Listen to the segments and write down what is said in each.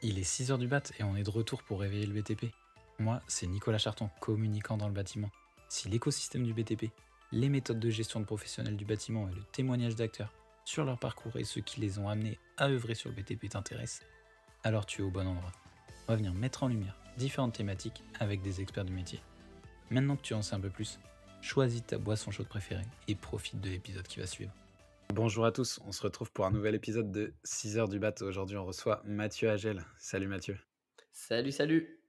Il est 6 heures du mat et on est de retour pour réveiller le BTP. Moi, c'est Nicolas Charton, communicant dans le bâtiment. Si l'écosystème du BTP, les méthodes de gestion de professionnels du bâtiment et le témoignage d'acteurs sur leur parcours et ceux qui les ont amenés à œuvrer sur le BTP t'intéressent, alors tu es au bon endroit. On va venir mettre en lumière différentes thématiques avec des experts du métier. Maintenant que tu en sais un peu plus, choisis ta boisson chaude préférée et profite de l'épisode qui va suivre. Bonjour à tous, on se retrouve pour un nouvel épisode de 6 heures du bat. Aujourd'hui, on reçoit Mathieu Agel. Salut Mathieu. Salut.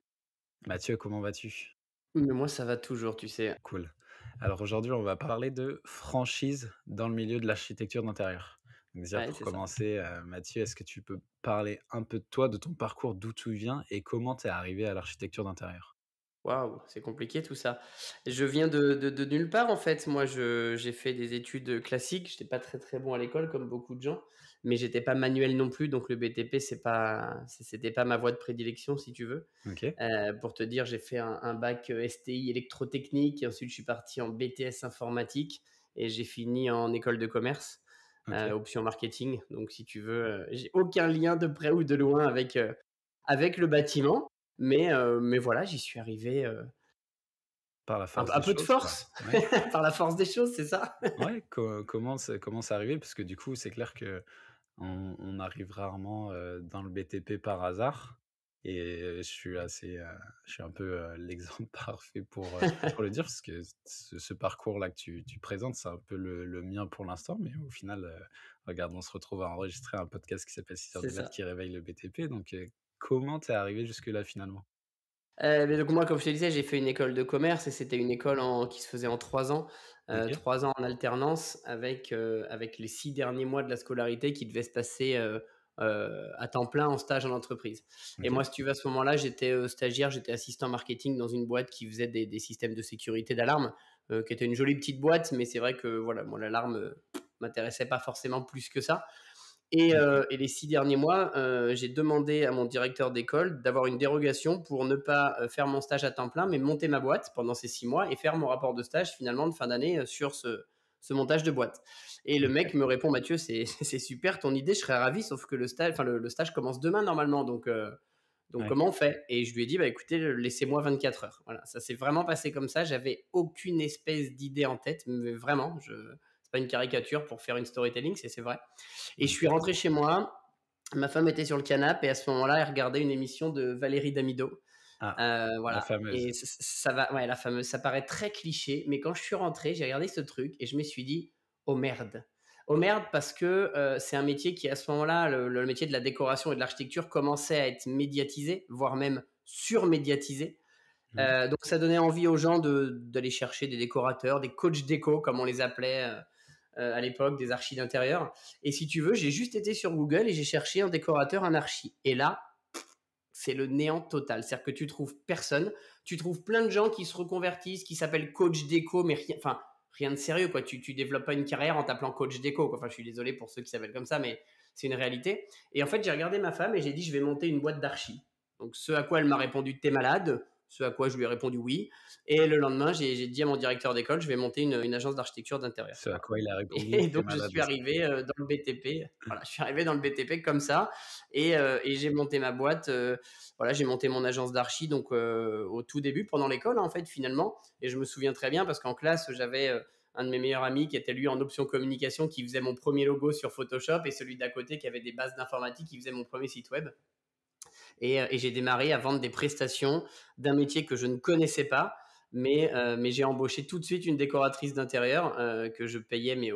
Mathieu, comment vas-tu? Mais moi, ça va toujours, tu sais. Cool. Alors aujourd'hui, on va parler de franchise dans le milieu de l'architecture d'intérieur. Donc déjà, Ouais, pour c'est ça. commencer, Mathieu, est-ce que tu peux parler un peu de toi, de ton parcours, d'où tu viens et comment tu es arrivé à l'architecture d'intérieur? Waouh, c'est compliqué tout ça. Je viens de nulle part en fait. Moi, j'ai fait des études classiques. J'étais pas très bon à l'école comme beaucoup de gens, mais j'étais pas manuel non plus. Donc le BTP, c'était pas ma voie de prédilection si tu veux. Ok, Pour te dire, j'ai fait un bac STI électrotechnique et ensuite je suis parti en BTS informatique et j'ai fini en école de commerce, ok. option marketing. Donc si tu veux, j'ai aucun lien de près ou de loin avec le bâtiment. Mais voilà, j'y suis arrivé Par la un, force un des peu de choses, quoi. force, Ouais. par la force des choses, c'est ça. Ouais, comment c'est arrivé? Parce que du coup, c'est clair que on arrive rarement, dans le BTP par hasard et je suis un peu, l'exemple parfait pour le dire parce que ce parcours-là que tu présentes, c'est un peu le mien pour l'instant, mais au final, regarde, on se retrouve à enregistrer un podcast qui s'appelle 6 heures C'est du mat ça. qui réveille le BTP donc comment tu es arrivé jusque-là finalement? Mais donc moi, comme je te disais, j'ai fait une école de commerce et c'était une école qui se faisait en 3 ans, OK, 3 ans en alternance avec les 6 derniers mois de la scolarité qui devaient se passer, à temps plein en stage en entreprise. Et OK, moi, si tu veux, à ce moment-là, j'étais, stagiaire, j'étais assistant marketing dans une boîte qui faisait des systèmes de sécurité d'alarme, qui était une jolie petite boîte, mais c'est vrai que voilà, moi l'alarme, m'intéressait pas forcément plus que ça. OK. Et les 6 derniers mois, j'ai demandé à mon directeur d'école d'avoir une dérogation pour ne pas faire mon stage à temps plein, mais monter ma boîte pendant ces 6 mois et faire mon rapport de stage finalement de fin d'année sur ce montage de boîte. Et le OK. mec me répond, Mathieu, c'est super ton idée, je serais ravi, sauf que le stage commence demain normalement, donc Ouais. comment on fait? Et je lui ai dit, bah écoutez, laissez-moi 24 heures. Voilà, ça s'est vraiment passé comme ça. J'avais aucune espèce d'idée en tête, mais vraiment, c'est pas une caricature pour faire une storytelling, c'est vrai. Et je suis OK. rentré chez moi. Ma femme était sur le canapé et à ce moment-là, elle regardait une émission de Valérie Damido. Ah, la Voilà. fameuse. Et ça va, ouais, la fameuse. Ça paraît très cliché, mais quand je suis rentré, j'ai regardé ce truc et je me suis dit, oh merde. Oh merde, parce que c'est un métier qui, à ce moment-là, le métier de la décoration et de l'architecture commençait à être médiatisé, voire même surmédiatisé. Mmh. Donc ça donnait envie aux gens d'aller chercher des décorateurs, des coachs déco, comme on les appelait à l'époque, des archis d'intérieur. Et si tu veux, j'ai juste été sur Google et j'ai cherché un décorateur, un archi. Et là, c'est le néant total. C'est-à-dire que tu trouves personne. Tu trouves plein de gens qui se reconvertissent, qui s'appellent coach déco, mais rien de sérieux, quoi. Tu développes pas une carrière en t'appelant coach déco, quoi. Enfin, je suis désolé pour ceux qui s'appellent comme ça, mais c'est une réalité. Et en fait, j'ai regardé ma femme et j'ai dit, je vais monter une boîte d'archi. Donc, ce à quoi elle m'a répondu, t'es malade. Ce à quoi je lui ai répondu oui. Et le lendemain, j'ai dit à mon directeur d'école, je vais monter une agence d'architecture d'intérieur. Ce à Voilà. quoi il a répondu: Et «Tu es donc, je malade suis aussi». arrivé dans le BTP. Voilà, je suis arrivé dans le BTP comme ça. Et j'ai monté ma boîte. Voilà, j'ai monté mon agence d'archi donc au tout début, pendant l'école, en fait, finalement. Et je me souviens très bien parce qu'en classe, j'avais un de mes meilleurs amis qui était lui en option communication, qui faisait mon premier logo sur Photoshop, et celui d'à côté qui avait des bases d'informatique, qui faisait mon premier site web. Et j'ai démarré à vendre des prestations d'un métier que je ne connaissais pas, mais j'ai embauché tout de suite une décoratrice d'intérieur que je payais, mais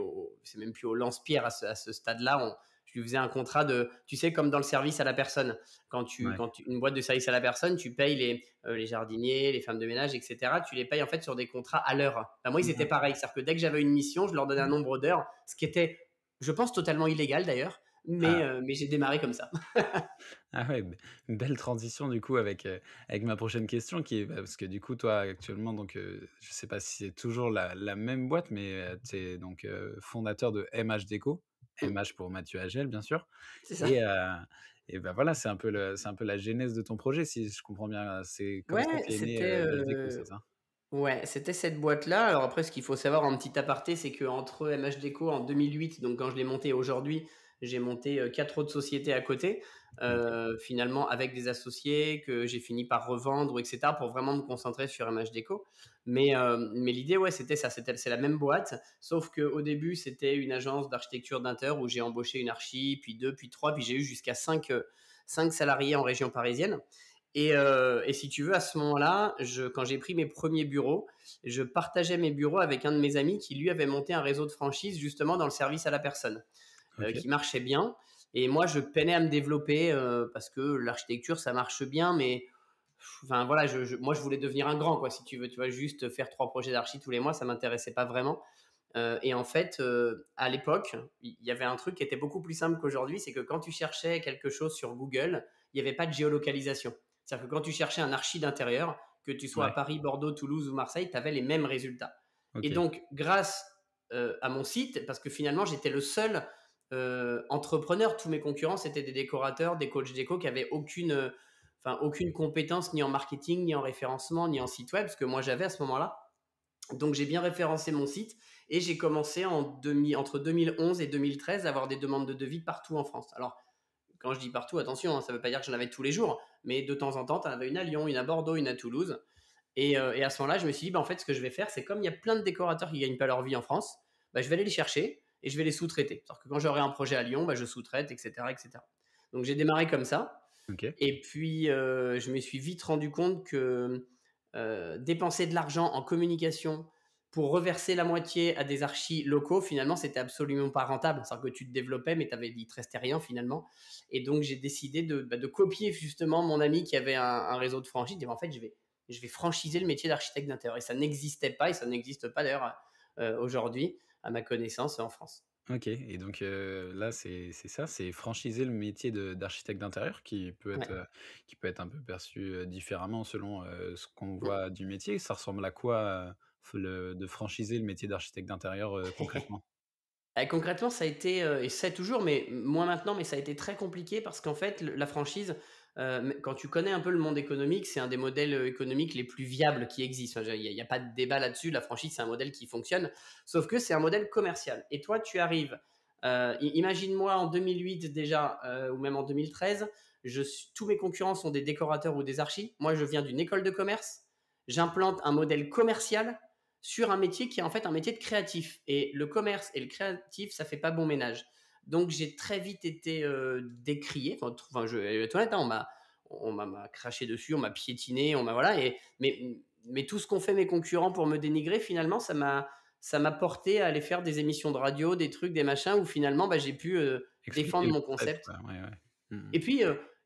c'est même plus au lance-pierre à ce stade-là. Je lui faisais un contrat de, tu sais, comme dans le service à la personne. Ouais. Une boîte de service à la personne, tu payes les jardiniers, les femmes de ménage, etc. Tu les payes en fait sur des contrats à l'heure. Ben, moi, ils étaient D'accord. pareils. C'est-à-dire que dès que j'avais une mission, je leur donnais un nombre d'heures, ce qui était, je pense, totalement illégal d'ailleurs. Ah, Mais j'ai démarré comme ça. ah ouais, une belle transition du coup avec ma prochaine question qui est, parce que du coup toi actuellement donc, je sais pas si c'est toujours la même boîte mais, tu es donc, fondateur de MH Déco, MH pour Mathieu Agel bien sûr C'est ça. et bah, voilà, c'est un peu la genèse de ton projet si je comprends bien, c'est comme ça Ouais, qu'est né, MH Déco, c'est ça? ouais, c'était cette boîte-là. Alors après, ce qu'il faut savoir en petit aparté, c'est qu'entre MH Déco en 2008, donc quand je l'ai monté, et aujourd'hui, j'ai monté 4 autres sociétés à côté, OK. finalement avec des associés que j'ai fini par revendre, etc., pour vraiment me concentrer sur MH Déco. Mais l'idée, ouais, c'était ça. C'est la même boîte, sauf qu'au début, c'était une agence d'architecture d'intérieur où j'ai embauché une archi, puis deux, puis trois, puis j'ai eu jusqu'à 5 salariés en région parisienne. Et si tu veux, à ce moment-là, quand j'ai pris mes premiers bureaux, je partageais mes bureaux avec un de mes amis qui, lui, avait monté un réseau de franchise justement dans le service à la personne, OK. qui marchait bien. Et moi, je peinais à me développer parce que l'architecture, ça marche bien, mais enfin voilà, moi, je voulais devenir un grand, quoi, si tu veux. Tu vois, juste faire 3 projets d'archi tous les mois, ça m'intéressait pas vraiment. Et en fait, à l'époque, il y avait un truc qui était beaucoup plus simple qu'aujourd'hui, c'est que quand tu cherchais quelque chose sur Google, il n'y avait pas de géolocalisation. C'est-à-dire que quand tu cherchais un archi d'intérieur, que tu sois à Ouais. Paris, Bordeaux, Toulouse ou Marseille, tu avais les mêmes résultats. Et OK. donc, grâce à mon site, parce que finalement, j'étais le seul entrepreneur, tous mes concurrents, c'était des décorateurs, des coachs déco qui avaient aucune compétence ni en marketing, ni en référencement, ni en site web, ce que moi j'avais à ce moment-là. Donc j'ai bien référencé mon site et j'ai commencé entre 2011 et 2013 à avoir des demandes de devis partout en France. Alors, quand je dis partout, attention, hein, ça ne veut pas dire que j'en avais tous les jours, mais de temps en temps, tu en avais une à Lyon, une à Bordeaux, une à Toulouse. Et à ce moment-là, je me suis dit, bah, en fait, ce que je vais faire, c'est comme il y a plein de décorateurs qui ne gagnent pas leur vie en France, bah, je vais aller les chercher et je vais les sous-traiter. C'est-à-dire que quand j'aurai un projet à Lyon, bah, je sous-traite, etc., etc. Donc j'ai démarré comme ça. OK. Et puis, je me suis vite rendu compte que dépenser de l'argent en communication pour reverser la moitié à des archis locaux, finalement, c'était absolument pas rentable. C'est-à-dire que tu te développais, mais il te restait rien finalement. Et donc, j'ai décidé de copier justement mon ami qui avait un réseau de franchise. Et en fait, je vais franchiser le métier d'architecte d'intérieur. Et ça n'existait pas, et ça n'existe pas d'ailleurs aujourd'hui, à ma connaissance, en France. OK et donc là, c'est ça, c'est franchiser le métier d'architecte d'intérieur Ouais. qui peut être un peu perçu, différemment selon, ce qu'on voit du métier. Ça ressemble à quoi, le de franchiser le métier d'architecte d'intérieur, concrètement? Concrètement, ça a été, et c'est toujours, mais moins maintenant, mais ça a été très compliqué parce qu'en fait, la franchise, quand tu connais un peu le monde économique, c'est un des modèles économiques les plus viables qui existent. Enfin, il y a pas de débat là-dessus. La franchise, c'est un modèle qui fonctionne, sauf que c'est un modèle commercial. Et toi, tu arrives, imagine-moi en 2008 déjà, ou même en 2013, tous mes concurrents sont des décorateurs ou des archis. Moi, je viens d'une école de commerce. J'implante un modèle commercial sur un métier qui est en fait un métier de créatif. Et le commerce et le créatif, ça fait pas bon ménage. Donc j'ai très vite été décrié. Je vais être honnête, hein, m'a craché dessus, on m'a piétiné, on m'a voilà. Mais tout ce qu'ont fait mes concurrents pour me dénigrer, finalement, ça m'a porté à aller faire des émissions de radio, des trucs, des machins, où finalement, bah, j'ai pu Expliquer défendre le mon concept, concept. quoi. Ouais, ouais. Mmh mh.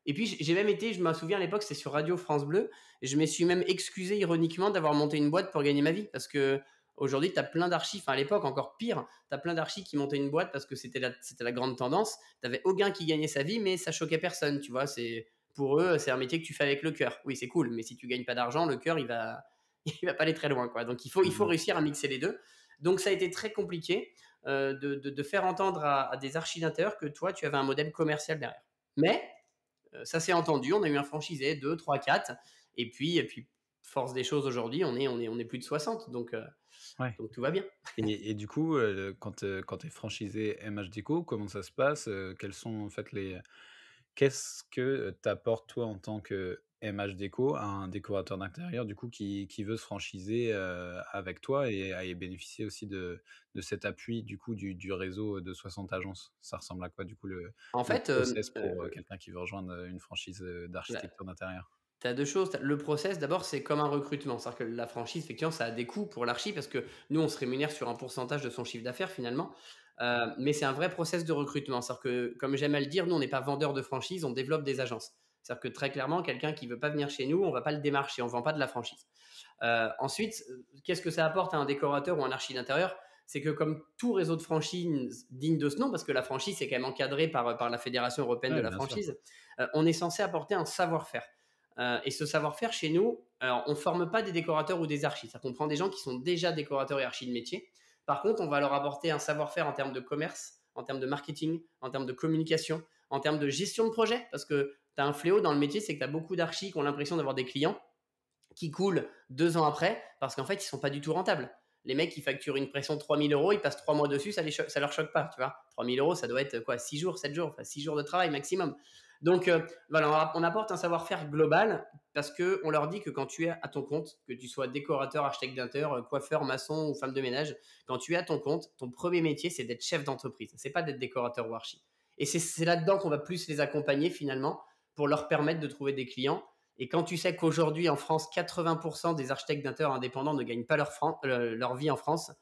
Et puis j'ai même été, je me souviens à l'époque, c'était sur Radio France Bleu, et je me suis même excusé ironiquement d'avoir monté une boîte pour gagner ma vie, parce que aujourd'hui, tu as plein d'archis, enfin à l'époque encore pire, tu as plein d'archis qui montaient une boîte parce que c'était la grande tendance. Tu avais aucun qui gagnait sa vie, mais ça choquait personne, tu vois. Pour eux, c'est un métier que tu fais avec le cœur. Oui, c'est cool, mais si tu gagnes pas d'argent, le cœur, il va pas aller très loin, quoi. Donc il faut Mmh. réussir à mixer les deux. Donc ça a été très compliqué de faire entendre à des archis d'intérieur que toi, tu avais un modèle commercial derrière. Mais ça s'est entendu, on a eu un franchisé, 2, 3, 4. Et puis force des choses aujourd'hui, on est plus de 60. Donc, Ouais. tout va bien. Et du coup, quand tu es franchisé MH Déco, comment ça se passe? Quels sont en fait les qu'est-ce que t'apportes toi en tant que MH Déco à un décorateur d'intérieur du coup qui veut se franchiser, avec toi et à y bénéficier aussi de cet appui du coup du réseau de 60 agences? Ça ressemble à quoi du coup En le fait, process pour, quelqu'un qui veut rejoindre, une franchise, bah, d'architecture d'intérieur? tu as 2 choses. Le process, d'abord, c'est comme un recrutement. C'est-à-dire que la franchise, effectivement, ça a des coûts pour l'archi parce que nous, on se rémunère sur un pourcentage de son chiffre d'affaires finalement. Mais c'est un vrai process de recrutement. C'est-à-dire que, comme j'aime à le dire, nous, on n'est pas vendeur de franchise, on développe des agences. C'est-à-dire que très clairement, quelqu'un qui veut pas venir chez nous, on va pas le démarcher, on vend pas de la franchise. Ensuite, qu'est-ce que ça apporte à un décorateur ou un archi d'intérieur? C'est que comme tout réseau de franchise digne de ce nom, parce que la franchise c'est quand même encadré par la Fédération européenne de Ouais, la bien sûr. franchise, on est censé apporter un savoir-faire. Et ce savoir-faire chez nous, alors, on ne forme pas des décorateurs ou des archis. Ça comprend des gens qui sont déjà décorateurs et archis de métier. Par contre, on va leur apporter un savoir-faire en termes de commerce, en termes de marketing, en termes de communication, en termes de gestion de projet. Parce que tu as un fléau dans le métier, c'est que tu as beaucoup d'archis qui ont l'impression d'avoir des clients qui coulent 2 ans après parce qu'en fait, ils sont pas du tout rentables. Les mecs qui facturent une pression de 3 000 euros, ils passent 3 mois dessus, ça leur choque pas, tu vois. 3 000 euros, ça doit être quoi, 6 jours, 7 jours, enfin 6 jours de travail maximum. Donc voilà, on apporte un savoir-faire global parce qu'on leur dit que quand tu es à ton compte, que tu sois décorateur, architecte d'intérieur, coiffeur, maçon ou femme de ménage, quand tu es à ton compte, ton premier métier, c'est d'être chef d'entreprise. C'est pas d'être décorateur ou archi. Et c'est là-dedans qu'on va plus les accompagner finalement pour leur permettre de trouver des clients. Et quand tu sais qu'aujourd'hui en France, 80% des architectes d'intérieur indépendants ne gagnent pas leur vie en France,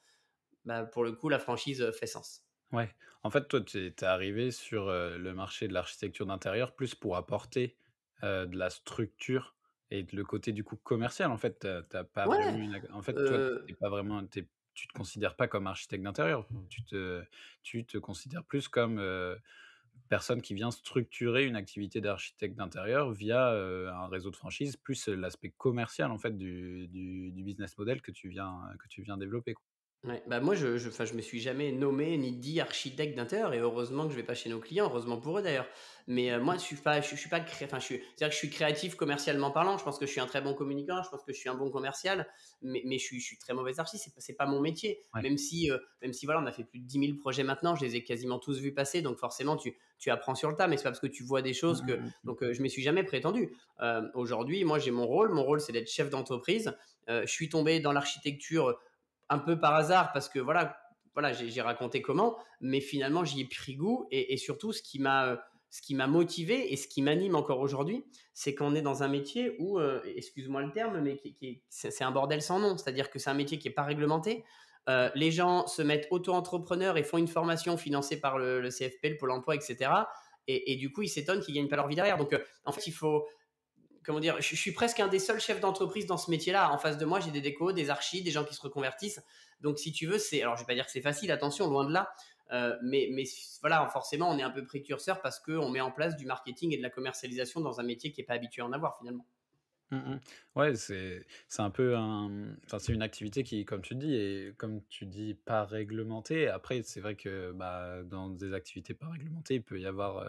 bah, pour le coup, la franchise fait sens. Ouais. En fait, toi, tu es arrivé sur, le marché de l'architecture d'intérieur plus pour apporter, de la structure et le côté, du coup, commercial. En fait, tu pas vraiment Ouais, une ac en fait, toi, euh, t'es pas vraiment tu te considères pas comme architecte d'intérieur. Tu te considères plus comme, personne qui vient structurer une activité d'architecte d'intérieur via, un réseau de franchise, plus, l'aspect commercial, en fait, du business model que tu viens développer, quoi. ouais, bah, moi, enfin, je me suis jamais nommé ni dit architecte d'intérieur et heureusement que je vais pas chez nos clients, heureusement pour eux d'ailleurs. Mais moi, je suis pas enfin, c'est-à-dire que je suis créatif commercialement parlant. Je pense que je suis un très bon communicant, je pense que je suis un bon commercial, mais je suis très mauvais artiste. C'est pas mon métier. Ouais. Même si voilà, on a fait plus de 10 000 projets maintenant, je les ai quasiment tous vus passer, donc forcément, tu apprends sur le tas. Mais c'est pas parce que tu vois des Mmh choses que mh, mmh. donc je m'y suis jamais prétendu. Aujourd'hui, moi, j'ai mon rôle. Mon rôle, c'est d'être chef d'entreprise. Je suis tombé dans l'architecture un peu par hasard parce que voilà, j'ai raconté comment, mais finalement j'y ai pris goût et surtout ce qui m'a motivé et ce qui m'anime encore aujourd'hui, c'est qu'on est dans un métier où, excuse-moi le terme, mais c'est un bordel sans nom. C'est-à-dire que c'est un métier qui n'est pas réglementé. Les gens se mettent auto-entrepreneurs et font une formation financée par le CFP, le Pôle emploi, etc. Et du coup, ils s'étonnent qu'ils ne gagnent pas leur vie derrière. Donc, en fait, il faut, comment dire, je suis presque un des seuls chefs d'entreprise dans ce métier-là. En face de moi, j'ai des décos, des archis, des gens qui se reconvertissent. Donc, si tu veux, alors je vais pas dire que c'est facile, attention, loin de là. Mais voilà, forcément, on est un peu précurseur parce qu'on met en place du marketing et de la commercialisation dans un métier qui n'est pas habitué à en avoir finalement. Mmh mh. Ouais, c'est un peu enfin, c'est une activité qui, comme tu dis et comme tu dis, pas réglementée. Après, c'est vrai que, bah, dans des activités pas réglementées, il peut y avoir,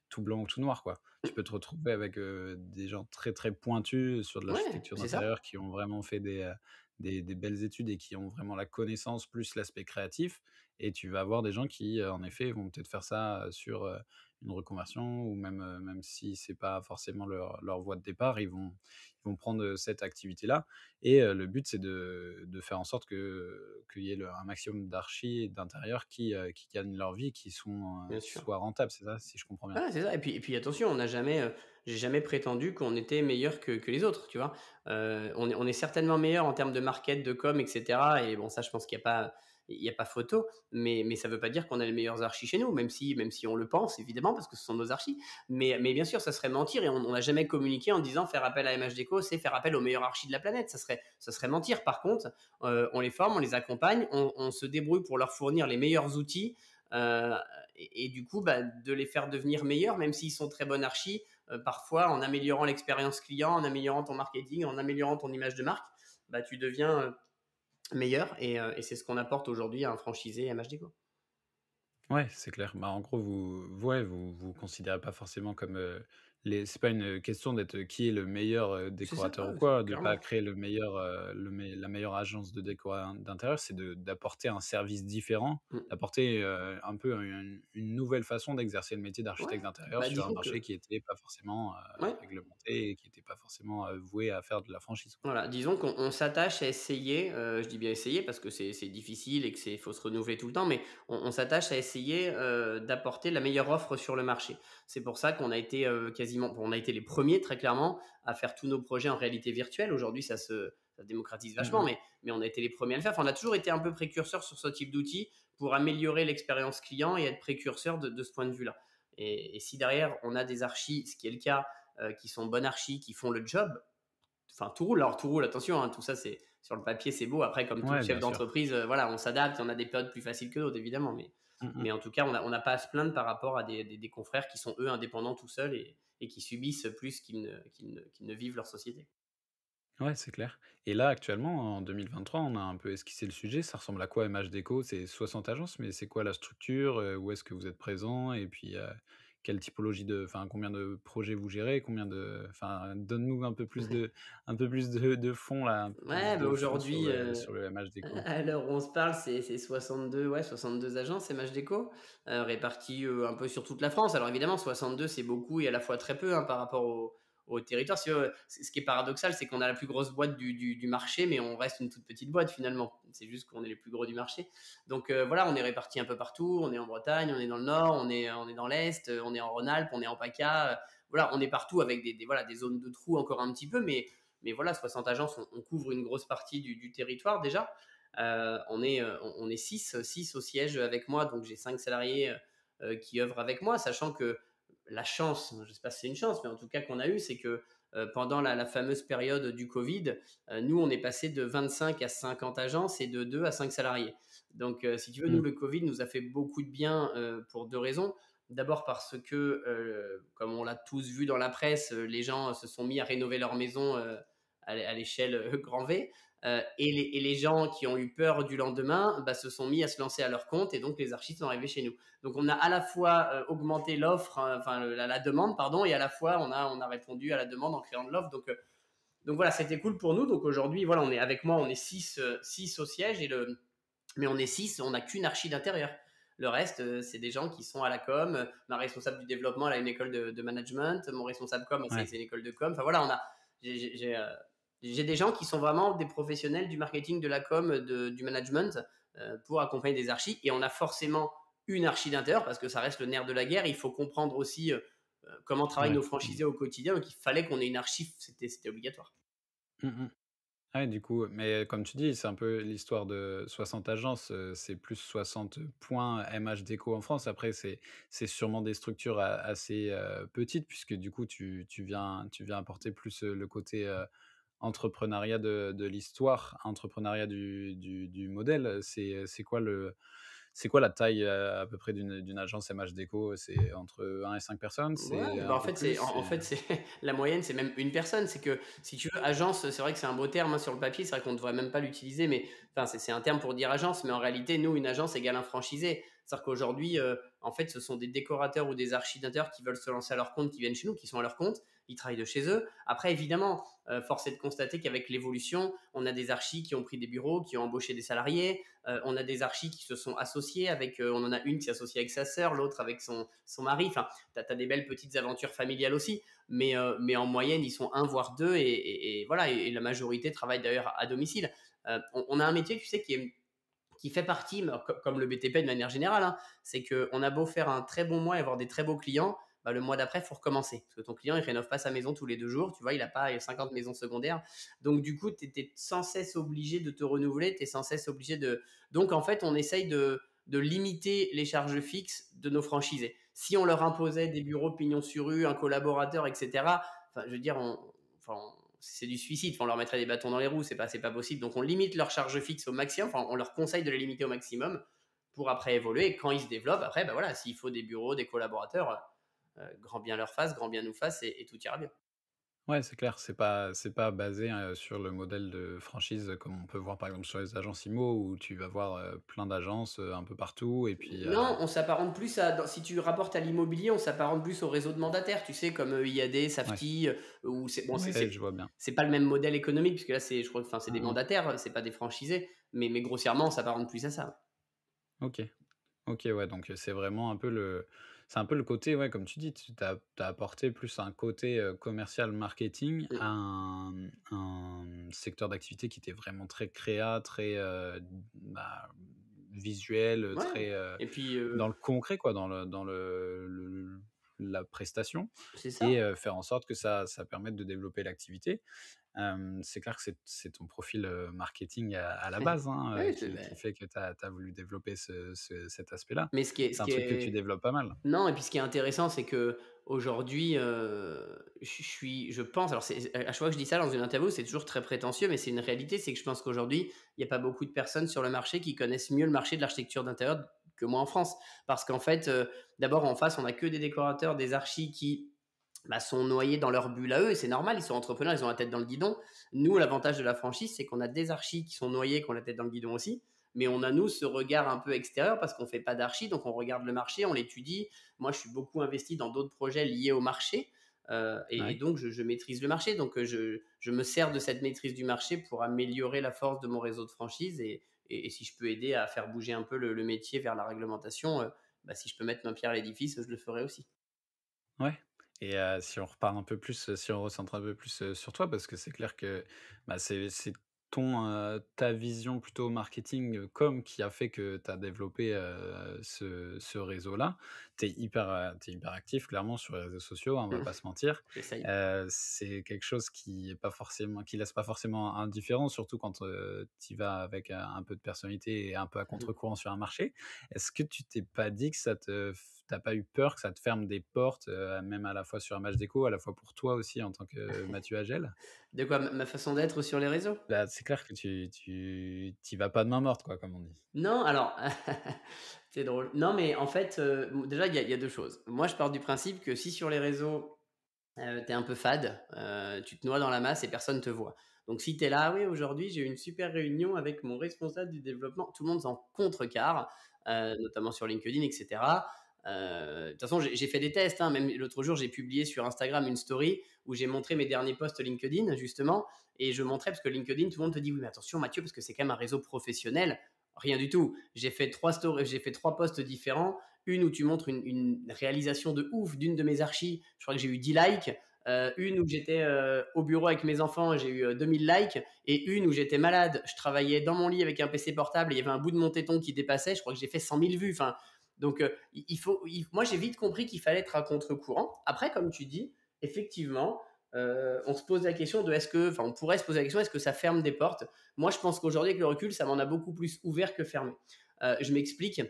tout blanc ou tout noir, quoi. Tu peux te retrouver avec, des gens très, très pointus sur de Ouais, l'architecture c'est ça. d'intérieur qui ont vraiment fait des belles études et qui ont vraiment la connaissance plus l'aspect créatif et tu vas avoir des gens qui, en effet, vont peut-être faire ça, sur, une reconversion ou même si c'est pas forcément leur voie de départ, ils vont prendre, cette activité-là et le but, c'est de faire en sorte qu'il y ait un maximum d'archis et d'intérieurs qui gagnent leur vie, Bien qui sûr. soient rentables, c'est ça, si je comprends bien? Ouais, c'est ça. Et puis attention, j'ai jamais prétendu qu'on était meilleur que les autres, tu vois. On est certainement meilleur en termes de market, de com, etc. Et bon, ça, je pense qu'il y a pas photo. Mais ça veut pas dire qu'on a les meilleurs archis chez nous, même si on le pense évidemment parce que ce sont nos archis. Mais bien sûr, ça serait mentir et on n'a jamais communiqué en disant faire appel à MHDeco, c'est faire appel aux meilleurs archis de la planète. Ça serait mentir. Par contre, on les forme, on les accompagne, on se débrouille pour leur fournir les meilleurs outils. Euh, et du coup, bah, de les faire devenir meilleurs, même s'ils sont très bons archis, parfois en améliorant l'expérience client, en améliorant ton marketing, en améliorant ton image de marque, bah, tu deviens meilleur et c'est ce qu'on apporte aujourd'hui à un franchisé MHD, quoi. Ouais, c'est clair. Bah, en gros, vous considérez pas forcément comme, c'est pas une question d'être, qui est le meilleur, C'est ça, décorateur ou ouais, quoi, de pas clairement. créer le meilleur, la meilleure agence de déco d'intérieur, c'est d'apporter un service différent, Mm. d'apporter, un peu une nouvelle façon d'exercer le métier Ouais, d'architecte d'intérieur bah, sur un disons marché que, qui était pas forcément, ouais, réglementé et qui était pas forcément, voué à faire de la franchise, quoi. voilà, disons qu'on s'attache à essayer, je dis bien essayer parce que c'est difficile et que faut se renouveler tout le temps, mais on s'attache à essayer, d'apporter la meilleure offre sur le marché. C'est pour ça qu'on a été, quasiment bon, on a été les premiers très clairement à faire tous nos projets en réalité virtuelle. Aujourd'hui, ça se démocratise Mmh vachement, mh. mais on a été les premiers à le faire. Enfin, on a toujours été un peu précurseurs sur ce type d'outils pour améliorer l'expérience client et être précurseur de ce point de vue-là. Et si derrière on a des archis, ce qui est le cas, qui sont bonnes archis, qui font le job, enfin tout roule. Alors tout roule, attention, hein, tout ça c'est sur le papier, c'est beau. Après, comme tout Ouais, chef bien sûr. d'entreprise, voilà, on s'adapte, on a des périodes plus faciles que d'autres, évidemment. Mais, Mmh mh. mais en tout cas, on n'a pas à se plaindre par rapport à des confrères qui sont eux indépendants tout seuls et qui subissent plus qu'ils ne vivent leur société. Ouais, c'est clair. Et là, actuellement, en 2023, on a un peu esquissé le sujet. Ça ressemble à quoi MH Déco? C'est 60 agences, mais c'est quoi la structure? Où est-ce que vous êtes présent? Et puis, quelle typologie combien de projets vous gérez? Donne-nous un peu plus de fond là, un peu plus Ouais, bah, de fond aujourd'hui, sur le MH Déco. à l'heure où on se parle, c'est 62, ouais, 62 agences MH Déco, réparties, un peu sur toute la France. Alors évidemment, 62, c'est beaucoup et à la fois très peu, hein, par rapport au territoire. Si, ce qui est paradoxal, c'est qu'on a la plus grosse boîte du marché, mais on reste une toute petite boîte finalement. C'est juste qu'on est les plus gros du marché. Donc voilà, on est répartis un peu partout. On est en Bretagne, on est dans le Nord, on est dans l'Est, on est en Rhône-Alpes, on est en PACA. Voilà, on est partout avec voilà, des zones de trous encore un petit peu, mais voilà, 60 agences, on couvre une grosse partie du territoire déjà. On est 6 au siège avec moi, donc j'ai 5 salariés qui œuvrent avec moi, sachant que la chance, je ne sais pas si c'est une chance, mais en tout cas qu'on a eu, c'est que pendant la fameuse période du Covid, nous, on est passé de 25 à 50 agences et de 2 à 5 salariés. Donc, si tu veux, nous, Mmh. le Covid nous a fait beaucoup de bien pour deux raisons. D'abord parce que, comme on l'a tous vu dans la presse, les gens se sont mis à rénover leur maison à l'échelle grand V. Et les gens qui ont eu peur du lendemain bah, se sont mis à se lancer à leur compte et donc les archives sont arrivés chez nous. Donc on a à la fois augmenté l'offre, la demande, pardon, et à la fois on a répondu à la demande en créant de l'offre. Donc voilà, c'était cool pour nous. Donc aujourd'hui, voilà, on est 6 au siège, mais on est 6, on n'a qu'une archi d'intérieur. Le reste, c'est des gens qui sont à la com. Ma responsable du développement, elle a une école de management. Mon responsable com, Ouais. c'est une école de com. Enfin voilà, j'ai des gens qui sont vraiment des professionnels du marketing, de la com, du management pour accompagner des archis. Et on a forcément une archi d'intérieur parce que ça reste le nerf de la guerre. Il faut comprendre aussi comment travaillent Ouais. nos franchisés au quotidien. Donc il fallait qu'on ait une archi, c'était obligatoire. Mmh mh. Ouais, du coup, mais comme tu dis, c'est un peu l'histoire de 60 agences, c'est plus 60 points MH Déco en France. Après, c'est sûrement des structures assez, petites puisque du coup, tu viens apporter plus, le côté, entrepreneuriat de l'histoire, entrepreneuriat du modèle. C'est quoi la taille, à peu près d'une agence MH Déco? C'est entre 1 et 5 personnes? C'est Ouais, bah un en peu fait, plus? en fait, c'est la moyenne, c'est même une personne. C'est que si tu veux, agence, c'est vrai que c'est un beau terme hein, sur le papier, c'est vrai qu'on ne devrait même pas l'utiliser, mais enfin, c'est un terme pour dire agence, mais en réalité, nous, une agence égale un franchisé. C'est-à-dire qu'aujourd'hui, en fait, ce sont des décorateurs ou des architecteurs qui veulent se lancer à leur compte, qui viennent chez nous, qui sont à leur compte, ils travaillent de chez eux. Après, évidemment, force est de constater qu'avec l'évolution, on a des archis qui ont pris des bureaux, qui ont embauché des salariés, on a des archis qui se sont associés avec, on en a une qui s'est associée avec sa sœur, l'autre avec son mari. Enfin, tu as des belles petites aventures familiales aussi, mais en moyenne, ils sont un voire deux, et voilà, et la majorité travaille d'ailleurs à domicile. On a un métier, tu sais, qui fait partie, comme le BTP de manière générale, hein, c'est qu'on a beau faire un très bon mois et avoir des très beaux clients, bah, le mois d'après, il faut recommencer. Parce que ton client, il ne rénove pas sa maison tous les 2 jours, tu vois, il n'a pas 50 maisons secondaires. Donc, du coup, tu es sans cesse obligé de te renouveler, tu es sans cesse obligé de. Donc, en fait, on essaye de limiter les charges fixes de nos franchisés. Si on leur imposait des bureaux pignon sur rue, un collaborateur, etc., enfin, je veux dire, c'est du suicide. Enfin, on leur mettrait des bâtons dans les roues, c'est pas possible. Donc on limite leurs charges fixes au maximum. Enfin, on leur conseille de les limiter au maximum pour après évoluer. Et quand ils se développent, après, bah voilà, s'il faut des bureaux, des collaborateurs, grand bien leur fasse, grand bien nous fasse, et tout ira bien. Ouais, c'est clair, c'est pas basé, sur le modèle de franchise, comme on peut voir, par exemple, sur les agences IMO où tu vas voir, plein d'agences, un peu partout et puis, Non, on s'apparente plus si tu rapportes à l'immobilier, on s'apparente plus au réseau de mandataires, tu sais, comme IAD, ouais, Safety, où c'est bon, ouais, je vois bien. c'est pas le même modèle économique, puisque là, je crois que, enfin, c'est des Mmh mh. mandataires, c'est pas des franchisés, mais grossièrement, on s'apparente plus à ça. OK. OK, ouais, donc c'est vraiment un peu le côté, ouais, comme tu dis, tu as apporté plus un côté, commercial marketing Mm. à un secteur d'activité qui était vraiment très créa, très, bah, visuel, Ouais, très, et puis, dans le concret quoi, dans la prestation c'est ça. et faire en sorte que ça permette de développer l'activité. C'est clair que c'est ton profil, marketing à la base, hein, Oui, qui fait que tu as voulu développer cet aspect-là. mais ce qui est C'est ce un qui truc que tu est développes pas mal. non, et puis ce qui est intéressant, c'est qu'aujourd'hui, je pense, alors à chaque fois que je dis ça dans une interview, c'est toujours très prétentieux, mais c'est une réalité, c'est que je pense qu'aujourd'hui, il y a pas beaucoup de personnes sur le marché qui connaissent mieux le marché de l'architecture d'intérieur que moi en France. Parce qu'en fait, d'abord en face, on a que des décorateurs, des archis qui, bah, sont noyés dans leur bulle à eux, et c'est normal, ils sont entrepreneurs, ils ont la tête dans le guidon. Nous, l'avantage de la franchise, c'est qu'on a des archis qui sont noyés, qui ont la tête dans le guidon aussi, mais on a, nous, ce regard un peu extérieur parce qu'on ne fait pas d'archi, donc on regarde le marché, on l'étudie. Moi, je suis beaucoup investi dans d'autres projets liés au marché. Et Ouais. donc, je maîtrise le marché. Donc, je me sers de cette maîtrise du marché pour améliorer la force de mon réseau de franchise. Et si je peux aider à faire bouger un peu le métier vers la réglementation, bah, si je peux mettre ma pierre à l'édifice, je le ferai aussi. Ouais, et si on repart un peu plus, si on recentre un peu plus, sur toi, parce que c'est clair que, bah, c'est ta vision plutôt marketing, qui a fait que tu as développé, ce réseau-là. Tu hyper actif clairement sur les réseaux sociaux, hein, on va pas se mentir. J'essaye. C'est quelque chose qui laisse pas forcément indifférent, surtout quand, tu y vas avec, un peu de personnalité et un peu à contre-courant sur un marché. Est-ce que tu t'es pas dit que tu pas eu peur que ça te ferme des portes, même à la fois sur Image Déco, à la fois pour toi aussi en tant que Mathieu Hagel? De quoi? Ma façon d'être sur les réseaux? Bah, c'est clair que tu vas pas de main morte quoi, comme on dit. Non, alors, c'est drôle. Non, mais en fait, déjà, il y a 2 choses. Moi, je pars du principe que si sur les réseaux, tu es un peu fade, tu te noies dans la masse et personne te voit. Donc si tu es là: «Ah oui, aujourd'hui, j'ai eu une super réunion avec mon responsable du développement», tout le monde s'en contrecarre, notamment sur LinkedIn et cetera. De toute façon, j'ai fait des tests, hein, même l'autre jour, j'ai publié sur Instagram une story où j'ai montré mes derniers posts LinkedIn, justement, et je montrais parce que LinkedIn, tout le monde te dit: «Oui, mais attention Mathieu, parce que c'est quand même un réseau professionnel». Rien du tout. J'ai fait 3 posts différents. Une où tu montres une réalisation de ouf d'une de mes archis, je crois que j'ai eu 10 likes. Une où j'étais au bureau avec mes enfants, j'ai eu 2000 likes. Et une où j'étais malade, je travaillais dans mon lit avec un PC portable et il y avait un bout de mon téton qui dépassait, je crois que j'ai fait 100 000 vues. Enfin, donc, moi j'ai vite compris qu'il fallait être à contre-courant. Après, comme tu dis, effectivement, on se pose la question de on pourrait se poser la question, est-ce que ça ferme des portes? Moi, je pense qu'aujourd'hui, avec le recul, ça m'en a beaucoup plus ouvert que fermé. Je m'explique.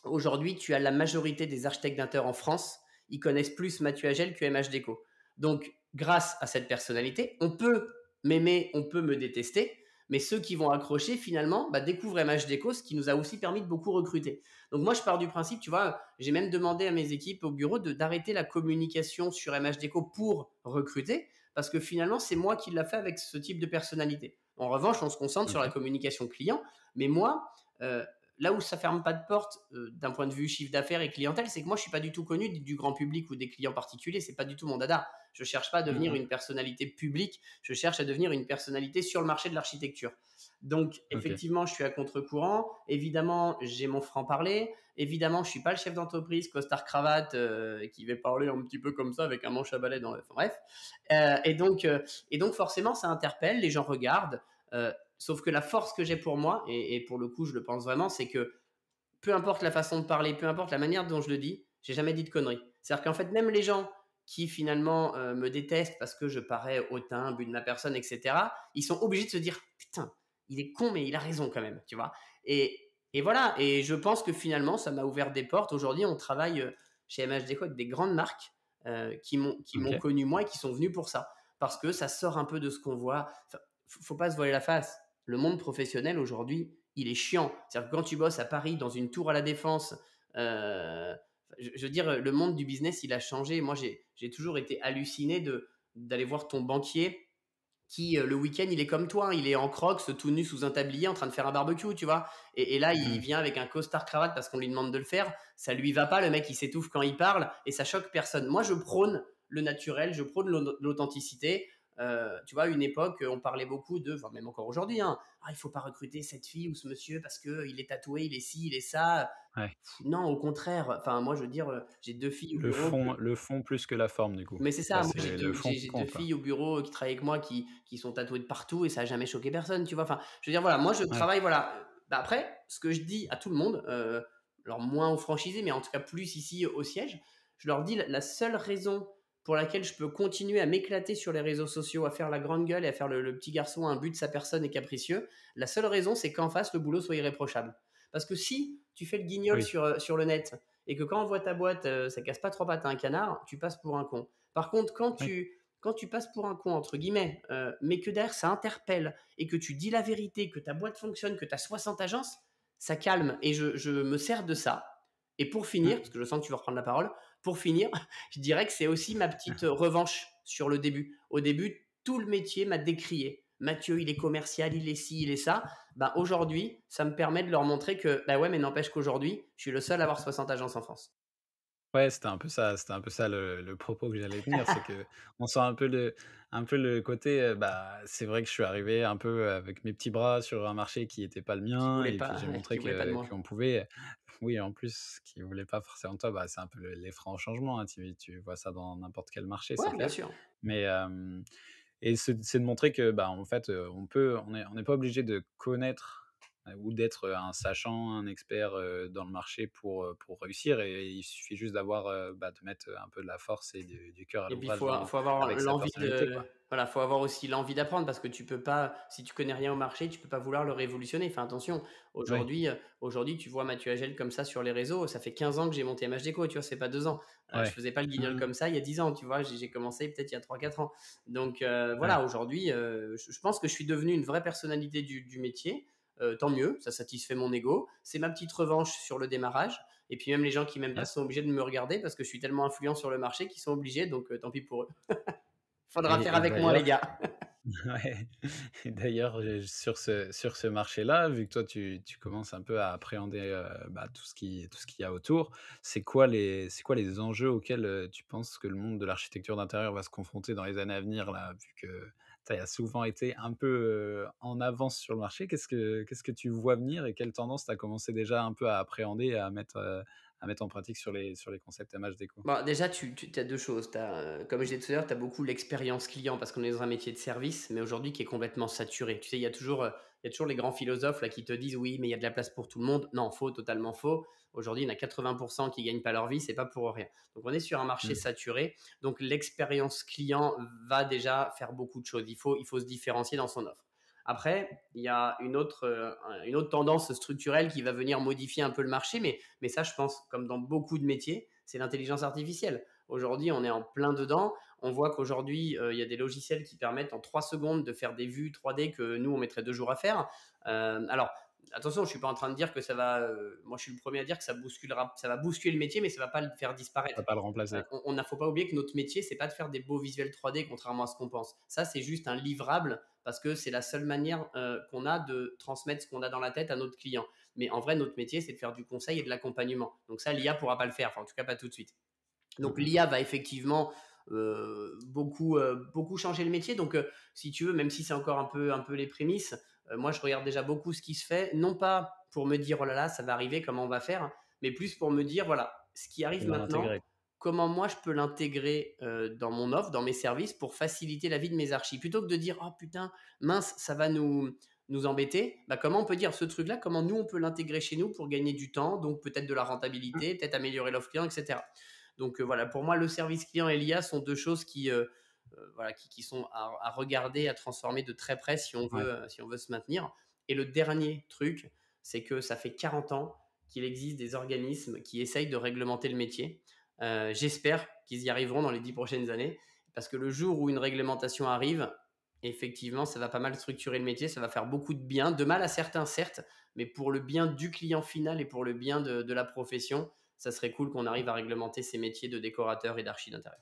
Aujourd'hui, tu as la majorité des architectes d'intérieur en France, ils connaissent plus Mathieu Hagel que MH Déco. Donc, grâce à cette personnalité, on peut m'aimer, on peut me détester, mais ceux qui vont accrocher, finalement, bah, découvrent MH Déco, ce qui nous a aussi permis de beaucoup recruter. Donc, moi, je pars du principe, tu vois, j'ai même demandé à mes équipes au bureau d'arrêter la communication sur MH Déco pour recruter, parce que finalement, c'est moi qui l'a fait avec ce type de personnalité. En revanche, on se concentre sur la OK. communication client, mais moi, euh, là où ça ferme pas de porte d'un point de vue chiffre d'affaires et clientèle, c'est que moi je suis pas du tout connu du grand public ou des clients particuliers, c'est pas du tout mon dada. Je cherche pas à Mmh devenir mh. une personnalité publique, je cherche à devenir une personnalité sur le marché de l'architecture. Donc OK. effectivement, je suis à contre-courant. Évidemment, j'ai mon franc-parler. Évidemment, je suis pas le chef d'entreprise costard cravate qui va parler un petit peu comme ça avec un manche à balai dans le... Enfin, bref. Et donc forcément, ça interpelle, les gens regardent. Sauf que la force que j'ai pour moi, et pour le coup, je le pense vraiment, c'est que peu importe la façon de parler, peu importe la manière dont je le dis, j'ai jamais dit de conneries. C'est-à-dire qu'en fait, même les gens qui finalement me détestent parce que je parais hautain, but de ma personne, etc., ils sont obligés de se dire putain, il est con, mais il a raison quand même, tu vois. Et voilà, et je pense que finalement, ça m'a ouvert des portes. Aujourd'hui, on travaille chez MHD avec des grandes marques qui m'ont OK. connu moi et qui sont venues pour ça. Parce que ça sort un peu de ce qu'on voit. Enfin, faut pas se voiler la face. Le monde professionnel aujourd'hui, il est chiant. C'est-à-dire que quand tu bosses à Paris dans une tour à la Défense, je veux dire, le monde du business, il a changé. Moi, j'ai toujours été halluciné d'aller voir ton banquier qui, le week-end, il est comme toi, hein, il est en crocs, tout nu sous un tablier, en train de faire un barbecue, tu vois. Et là, il Mmh. vient avec un costard cravate parce qu'on lui demande de le faire. Ça lui va pas, le mec, il s'étouffe quand il parle et ça choque personne. Moi, je prône le naturel, je prône l'authenticité. Tu vois, à une époque, on parlait beaucoup enfin, même encore aujourd'hui, hein, ah, il faut pas recruter cette fille ou ce monsieur parce qu'il est tatoué, il est ci, il est ça. Ouais. Non, au contraire. Enfin, moi, je veux dire, j'ai 2 filles au bureau. Le fond plus que la forme du coup. Mais c'est ça, Là, moi j'ai c'est le 2 fond j'ai qui j'ai 2 compte, quoi. filles au bureau qui travaillent avec moi qui sont tatouées de partout et ça a jamais choqué personne, tu vois? Enfin, je veux dire, voilà, moi je Ouais. travaille, voilà, bah, après, ce que je dis à tout le monde, alors moins aux franchisés, mais en tout cas plus ici au siège, je leur dis: «La seule raison pour laquelle je peux continuer à m'éclater sur les réseaux sociaux, à faire la grande gueule et à faire le petit garçon imbu de sa personne et capricieux, la seule raison, c'est qu'en face, le boulot soit irréprochable». Parce que si tu fais le guignol Oui. sur le net et que quand on voit ta boîte, ça casse pas 3 pattes à un canard, tu passes pour un con. Par contre, Oui. quand tu passes pour un con, entre guillemets, mais que derrière ça interpelle et que tu dis la vérité, que ta boîte fonctionne, que tu as 60 agences, ça calme. Et je me sers de ça. Et pour finir, parce Mmh. que je sens que tu vas reprendre la parole, pour finir, je dirais que c'est aussi ma petite revanche sur le début. Au début, tout le métier m'a décrié. Mathieu, il est commercial, il est ci, il est ça. Ben, aujourd'hui, ça me permet de leur montrer que, bah ouais, mais n'empêche qu'aujourd'hui, je suis le seul à avoir 60 agences en France. Ouais, c'était un peu ça le propos que j'allais tenir, c'est que on sent un peu le côté, bah, c'est vrai que je suis arrivé un peu avec mes petits bras sur un marché qui était pas le Qui mien voulait et puis pas, j'ai montré qui voulait pas de que moi. qu'on pouvait oui, en plus, qui voulait pas forcément de toi, bah, c'est un peu les francs changements, hein, tu vois ça dans n'importe quel marché, c'est Ouais, bien clair. sûr. Mais, et c'est de montrer que, bah, en fait, on n'est pas obligé de connaître, ou d'être, un sachant, un expert, dans le marché pour réussir et il suffit juste d'avoir, bah, de mettre un peu de la force et du cœur à Et puis, l'ouvrage dans faut avoir avec sa l'envie personnalité, de quoi. voilà, faut avoir aussi l'envie d'apprendre parce que tu peux pas si tu connais rien au marché, tu peux pas vouloir le révolutionner. Enfin, attention, Oui, aujourd'hui, tu vois Mathieu Agel comme ça sur les réseaux, ça fait 15 ans que j'ai monté MH Déco, tu vois? C'est pas 2 ans. Je ouais. faisais pas le guignol Mmh. comme ça il y a 10 ans, tu vois? J'ai commencé peut-être il y a 3 4 ans. Donc, Ouais. voilà, aujourd'hui, je pense que je suis devenu une vraie personnalité du métier. Tant mieux, ça satisfait mon ego. C'est ma petite revanche sur le démarrage. Et puis même les gens qui m'aiment pas Yes. sont obligés de me regarder parce que je suis tellement influent sur le marché qu'ils sont obligés, donc tant pis pour eux. Faudra faire Et avec moi, les d'ailleurs gars. ouais et d'ailleurs, sur ce marché-là, vu que toi tu commences un peu à appréhender, bah, tout ce qu'il y a autour, c'est quoi les enjeux auxquels, tu penses que le monde de l'architecture d'intérieur va se confronter dans les années à venir là? Vu que tu as souvent été un peu, en avance sur le marché, qu'est-ce que tu vois venir et quelles tendances tu as commencé déjà un peu à appréhender et à mettre en pratique sur les concepts MH déco? Bon, déjà, tu as 2 choses. Comme je disais tout à l'heure, tu as beaucoup l'expérience client parce qu'on est dans un métier de service, mais aujourd'hui qui est complètement saturé. Tu sais, il y a toujours les grands philosophes là qui te disent: «Oui, mais il y a de la place pour tout le monde». Non, faux, totalement faux. Aujourd'hui, il y en a 80 qui gagnent pas leur vie, c'est pas pour rien. Donc on est sur un marché Mmh. saturé, donc l'expérience client va déjà faire beaucoup de choses. Il faut se différencier dans son offre. Après, il y a une autre tendance structurelle qui va venir modifier un peu le marché, mais ça, je pense, comme dans beaucoup de métiers, c'est l'intelligence artificielle. Aujourd'hui, on est en plein dedans. On voit qu'aujourd'hui, il y a des logiciels qui permettent en 3 secondes de faire des vues 3D que nous, on mettrait 2 jours à faire. Alors, attention, je ne suis pas en train de dire que ça va. Moi, je suis le premier à dire que ça va bousculer le métier, mais ça ne va pas le faire Ça disparaître. va pas le remplacer, quoi. On ne faut pas oublier que notre métier, c'est pas de faire des beaux visuels 3D, contrairement à ce qu'on pense. Ça, c'est juste un livrable parce que c'est la seule manière qu'on a de transmettre ce qu'on a dans la tête à notre client. Mais en vrai, notre métier, c'est de faire du conseil et de l'accompagnement. Donc ça, l'IA pourra pas le faire, enfin, en tout cas pas tout de suite. Mmh Donc mh. l'IA va effectivement beaucoup changer le métier. Donc si tu veux, même si c'est encore un peu les prémices, moi je regarde déjà beaucoup ce qui se fait, non pas pour me dire oh là là, ça va arriver, comment on va faire, mais plus pour me dire voilà, ce qui Tu arrive vas maintenant, l'intégrer. comment moi je peux l'intégrer dans mon offre, dans mes services pour faciliter la vie de mes archis. Plutôt que de dire oh putain, mince, ça va nous embêter, bah, comment on peut dire ce truc-là, comment nous on peut l'intégrer chez nous pour gagner du temps, donc peut-être de la Mmh. rentabilité, peut-être améliorer l'offre client, etc. Donc voilà, pour moi, le service client et l'IA sont deux choses voilà, qui sont à regarder, à transformer de très près Ouais. si on veut se maintenir. Et le dernier truc, c'est que ça fait 40 ans qu'il existe des organismes qui essayent de réglementer le métier. J'espère qu'ils y arriveront dans les 10 prochaines années, parce que le jour où une réglementation arrive, effectivement, ça va pas mal structurer le métier, ça va faire beaucoup de bien, de mal à certains certes, mais pour le bien du client final et pour le bien de la profession, ça serait cool qu'on arrive à réglementer ces métiers de décorateur et d'archi d'intérieur.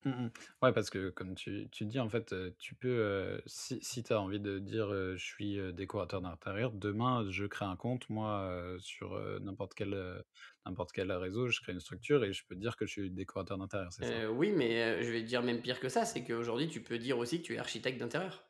Mmh mh. Ouais, parce que comme tu dis, en fait, tu peux, si tu as envie de dire, «Je suis, décorateur d'intérieur», demain, je crée un compte, moi, sur, n'importe quel réseau, je crée une structure et je peux dire que je suis décorateur d'intérieur, c'est ça? Oui, mais je vais te dire même pire que ça, c'est qu'aujourd'hui, tu peux dire aussi que tu es architecte d'intérieur.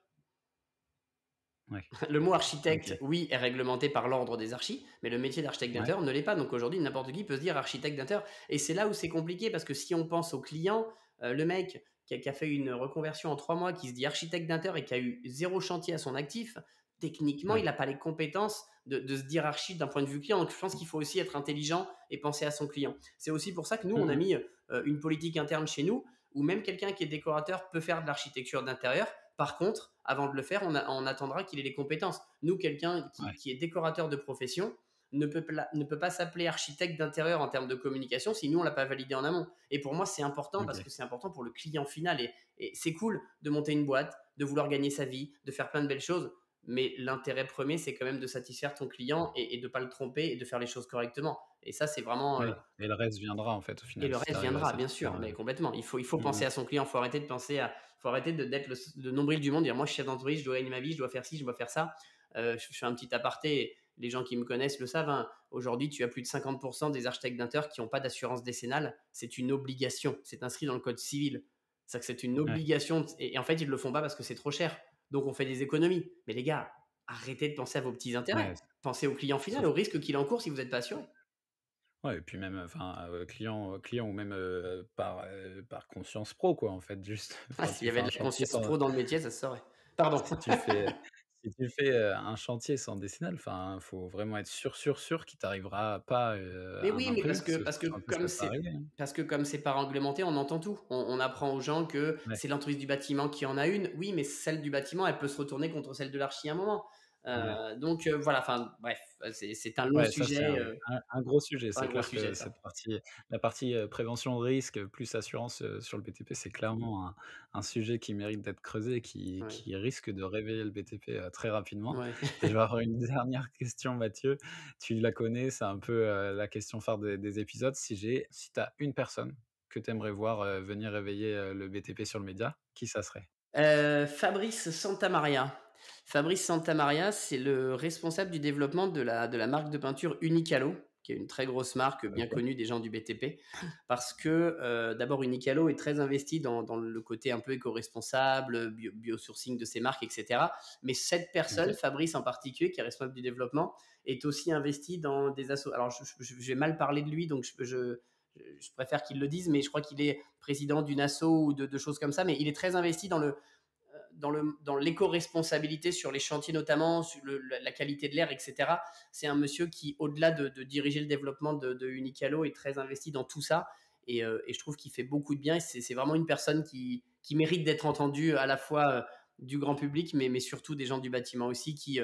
Ouais, Le mot architecte, OK. oui, est réglementé par l'ordre des archis, mais le métier d'architecte Ouais. d'intérieur ne l'est pas. Donc aujourd'hui, n'importe qui peut se dire architecte d'intérieur. Et c'est là où c'est compliqué parce que si on pense au client, le mec qui a fait une reconversion en 3 mois, qui se dit architecte d'intérieur et qui a eu zéro chantier à son actif, techniquement, il Ouais. n'a pas les compétences de se dire archi d'un point de vue client. Donc je pense qu'il faut aussi être intelligent et penser à son client. C'est aussi pour ça que nous, Mmh on a mh. mis une politique interne chez nous où même quelqu'un qui est décorateur peut faire de l'architecture d'intérieur. Par contre, avant de le faire, on attendra qu'il ait les compétences. Nous, quelqu'un Ouais. qui est décorateur de profession ne peut pas s'appeler architecte d'intérieur en termes de communication si nous, on ne l'a pas validé en amont. Et pour moi, c'est important parce OK. que c'est important pour le client final. Et c'est cool de monter une boîte, de vouloir gagner sa vie, de faire plein de belles choses. mais l'intérêt premier, c'est quand même de satisfaire ton client et de ne pas le tromper et de faire les choses correctement. Et ça, c'est vraiment. Oui, et le reste viendra en fait au Et final le si tu reste arrives à viendra, bien satisfaire, sûr, mais complètement. Il faut mmh penser à son client, il faut arrêter de penser à, faut arrêter d'être le nombril du monde, dire moi je suis chef d'entreprise, je dois gagner ma vie, je dois faire ci, je dois faire ça. Je fais un petit aparté, les gens qui me connaissent le savent, hein. Aujourd'hui, tu as plus de 50% des architectes d'intérieur qui n'ont pas d'assurance décennale. C'est une obligation, c'est inscrit dans le code civil. C'est-à-dire que c'est une Ouais. obligation, et en fait, ils ne le font pas parce que c'est trop cher. Donc on fait des économies. Mais les gars, arrêtez de penser à vos petits intérêts. Ouais, Pensez au client final, sauf au risque qu'il encourt si vous n'êtes pas assuré. ouais et puis même, enfin, client ou même, par conscience pro quoi en fait juste Ah, enfin s'il tu y fais avait de un la chantier conscience sans pro dans le métier, ça se saurait. Pardon. si tu fais si tu fais, un chantier sans décennale, enfin, faut vraiment être sûr qu'il t'arrivera pas, Mais un oui, mais imprévu parce que un peu ça peut arriver, hein. parce que comme c'est pas réglementé, on entend tout. On apprend aux gens que Ouais, c'est l'entreprise du bâtiment qui en a une. Oui, mais celle du bâtiment, elle peut se retourner contre celle de l'archi à un moment. ouais. Donc voilà, enfin bref, c'est un long Ouais, ça c'est sujet, un gros sujet. un C'est gros clair sujet que ça. cette partie la partie, prévention de risque, plus assurance, sur le BTP, c'est clairement un sujet qui mérite d'être creusé, Ouais, qui risque de réveiller le BTP, très rapidement ouais. et je vais avoir une dernière question, Mathieu. Tu la connais, c'est un peu, la question phare des épisodes. Si tu as une personne que tu aimerais voir, venir réveiller, le BTP sur le média, qui ça serait? Fabrice Santamaria. Fabrice Santamaria, c'est le responsable du développement de la marque de peinture Unicalo, qui est une très grosse marque bien OK. connue des gens du BTP. Parce que d'abord, Unicalo est très investi dans le côté un peu éco-responsable, biosourcing de ses marques, etc. Mais cette personne, OK. Fabrice en particulier, qui est responsable du développement, est aussi investi dans des assos. Alors, je vais mal parler de lui, donc je préfère qu'il le dise, mais je crois qu'il est président d'une asso ou de choses comme ça, mais il est très investi dans l'éco-responsabilité sur les chantiers notamment, sur la qualité de l'air, etc. C'est un monsieur qui, au-delà de diriger le développement de Unicalo, est très investi dans tout ça. Et je trouve qu'il fait beaucoup de bien. C'est vraiment une personne qui mérite d'être entendue à la fois du grand public, mais surtout des gens du bâtiment aussi, qui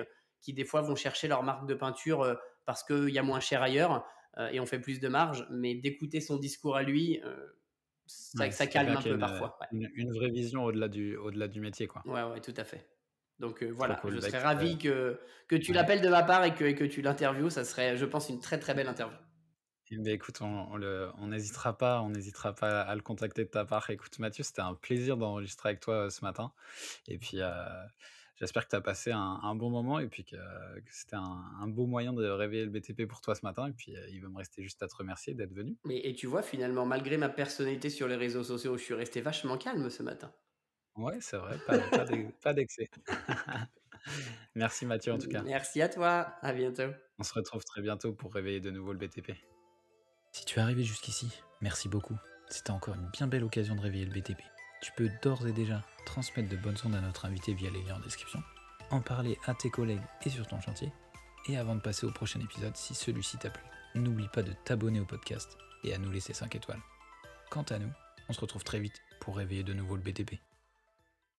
des fois vont chercher leur marque de peinture parce qu'il y a moins cher ailleurs et on fait plus de marge. Mais d'écouter son discours à lui, Ouais, ça c'est calme quelqu'un un qui a peu parfois. Ouais. une vraie vision au-delà du métier, quoi. Ouais, ouais, tout à fait. Donc Trop voilà, cool. je Bah, serais écoute, ravi que tu ouais. l'appelles de ma part et que tu l'interviewes. Ça serait, je pense, une très très belle interview. Eh beh, écoute, on n'hésitera pas à le contacter de ta part. Écoute, Mathieu, c'était un plaisir d'enregistrer avec toi, ce matin et puis, j'espère que tu as passé un bon moment et puis que c'était un beau moyen de réveiller le BTP pour toi ce matin et puis, il va me rester juste à te remercier d'être venu. Et tu vois, finalement, malgré ma personnalité sur les réseaux sociaux, je suis resté vachement calme ce matin. Ouais, c'est vrai, pas d'excès. Merci Mathieu, en tout cas. Merci à toi. À bientôt. On se retrouve très bientôt pour réveiller de nouveau le BTP. Si tu es arrivé jusqu'ici, merci beaucoup. C'était encore une bien belle occasion de réveiller le BTP. Tu peux d'ores et déjà transmettre de bonnes ondes à notre invité via les liens en description, en parler à tes collègues et sur ton chantier, et avant de passer au prochain épisode, si celui-ci t'a plu, n'oublie pas de t'abonner au podcast et à nous laisser 5 étoiles. Quant à nous, on se retrouve très vite pour réveiller de nouveau le BTP.